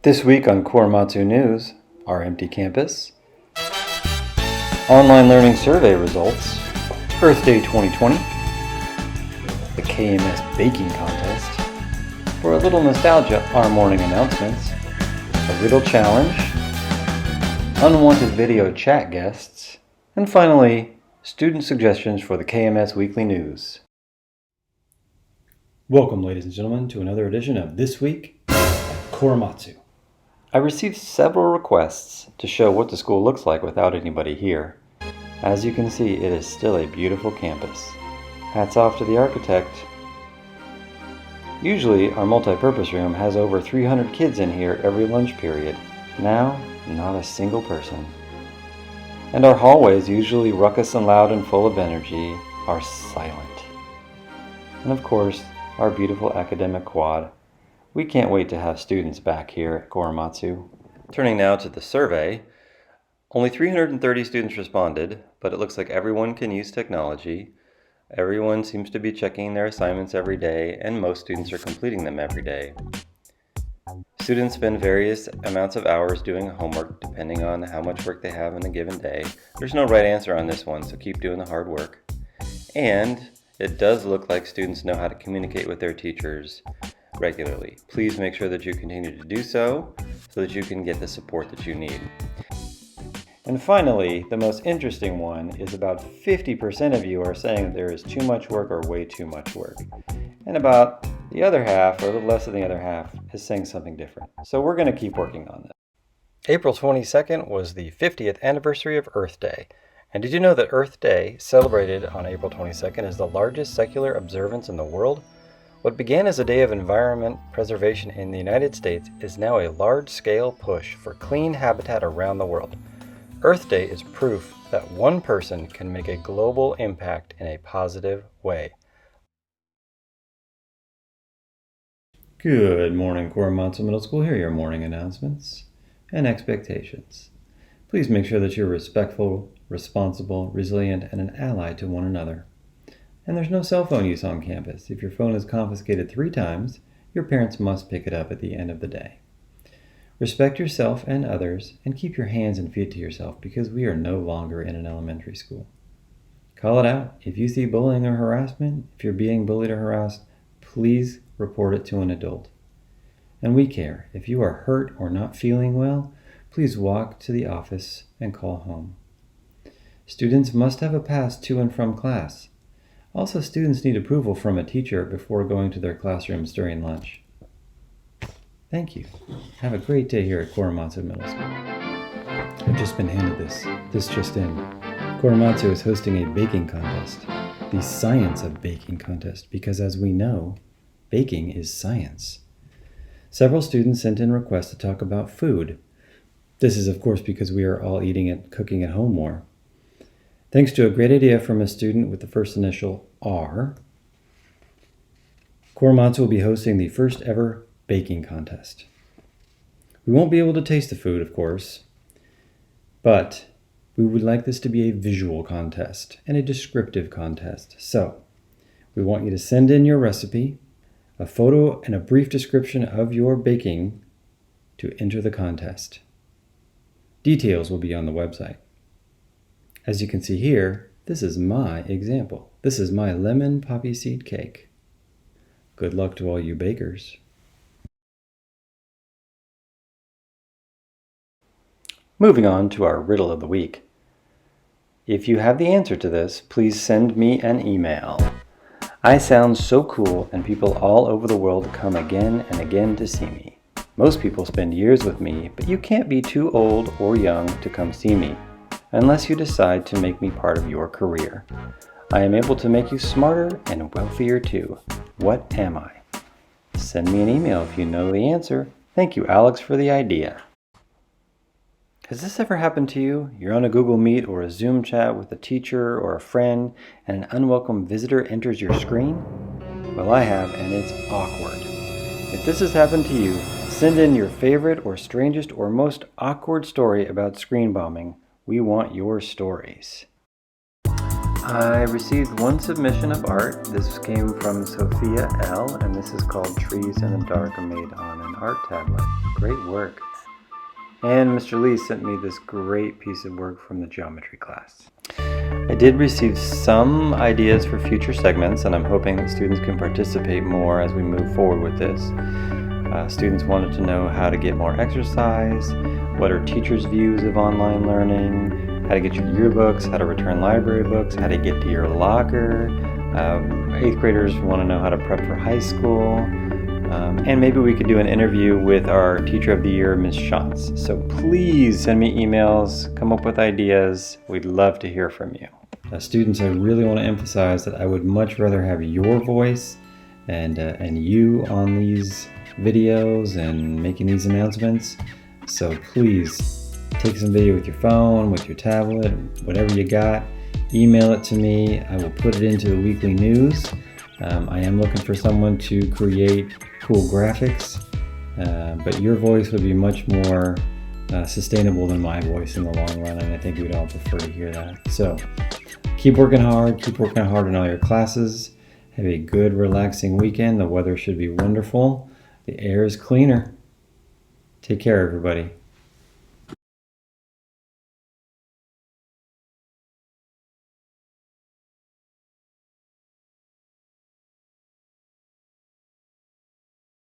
This week on Korematsu News, our empty campus, online learning survey results, Earth Day 2020, the KMS baking contest, for a little nostalgia, our morning announcements, a riddle challenge, unwanted video chat guests, and finally, student suggestions for the KMS Weekly News. Welcome, ladies and gentlemen, to another edition of This Week at Korematsu. I received several requests to show what the school looks like without anybody here. As you can see, it is still a beautiful campus. Hats off to the architect. Usually, our multi-purpose room has over 300 kids in here every lunch period. Now, not a single person. And our hallways, usually ruckus and loud and full of energy, are silent. And of course, our beautiful academic quad. We can't wait to have students back here at Korematsu. Turning now to the survey, only 330 students responded, but it looks like everyone can use technology. Everyone seems to be checking their assignments every day, and most students are completing them every day. Students spend various amounts of hours doing homework depending on how much work they have in a given day. There's no right answer on this one, so keep doing the hard work. And it does look like students know how to communicate with their teachers regularly. Please make sure that you continue to do so that you can get the support that you need. And finally, the most interesting one is about 50% of you are saying there is too much work or way too much work. And about the other half, or a little less than the other half, is saying something different. So we're going to keep working on this. April 22nd was the 50th anniversary of Earth Day. And did you know that Earth Day, celebrated on April 22nd, is the largest secular observance in the world? What began as a day of environment preservation in the United States is now a large-scale push for clean habitat around the world. Earth Day is proof that one person can make a global impact in a positive way. Good morning, Korematsu Middle School. Here are your morning announcements and expectations. Please make sure that you're respectful, responsible, resilient, and an ally to one another. And there's no cell phone use on campus. If your phone is confiscated 3 times, your parents must pick it up at the end of the day. Respect yourself and others, and keep your hands and feet to yourself because we are no longer in an elementary school. Call it out. If you see bullying or harassment, if you're being bullied or harassed, please report it to an adult. And we care. If you are hurt or not feeling well, please walk to the office and call home. Students must have a pass to and from class. Also, students need approval from a teacher before going to their classrooms during lunch. Thank you. Have a great day here at Korematsu Middle School. I've just been handed this. This just in. Korematsu is hosting a baking contest. The Science of Baking contest, because as we know, baking is science. Several students sent in requests to talk about food. This is, of course, because we are all eating and cooking at home more. Thanks to a great idea from a student with the first initial R, Korematsu will be hosting the first ever baking contest. We won't be able to taste the food, of course, but we would like this to be a visual contest and a descriptive contest. So, we want you to send in your recipe, a photo, and a brief description of your baking to enter the contest. Details will be on the website. As you can see here, this is my example. This is my lemon poppy seed cake. Good luck to all you bakers. Moving on to our riddle of the week. If you have the answer to this, please send me an email. I sound so cool and people all over the world come again and again to see me. Most people spend years with me, but you can't be too old or young to come see me, unless you decide to make me part of your career. I am able to make you smarter and wealthier too. What am I? Send me an email if you know the answer. Thank you, Alex, for the idea. Has this ever happened to you? You're on a Google Meet or a Zoom chat with a teacher or a friend, and an unwelcome visitor enters your screen? Well, I have, and it's awkward. If this has happened to you, send in your favorite or strangest or most awkward story about screen bombing. We want your stories. I received one submission of art. This came from Sophia L., and this is called Trees in the Dark, made on an art tablet. Great work. And Mr. Lee sent me this great piece of work from the geometry class. I did receive some ideas for future segments, and I'm hoping that students can participate more as we move forward with this. Students wanted to know how to get more exercise, what are teachers' views of online learning, how to get your yearbooks, how to return library books, how to get to your locker. 8th graders want to know how to prep for high school. And maybe we could do an interview with our Teacher of the Year, Ms. Shantz. So please send me emails, come up with ideas. We'd love to hear from you. Students, I really want to emphasize that I would much rather have your voice and you on these videos and making these announcements. So please take some video with your phone, with your tablet, whatever you got. Email it to me. I will put it into the weekly news. I am looking for someone to create cool graphics, but your voice would be much more sustainable than my voice in the long run, and I think we'd all prefer to hear that. So keep working hard in all your classes. Have a good, relaxing weekend. The weather should be wonderful. The air is cleaner. Take care, everybody.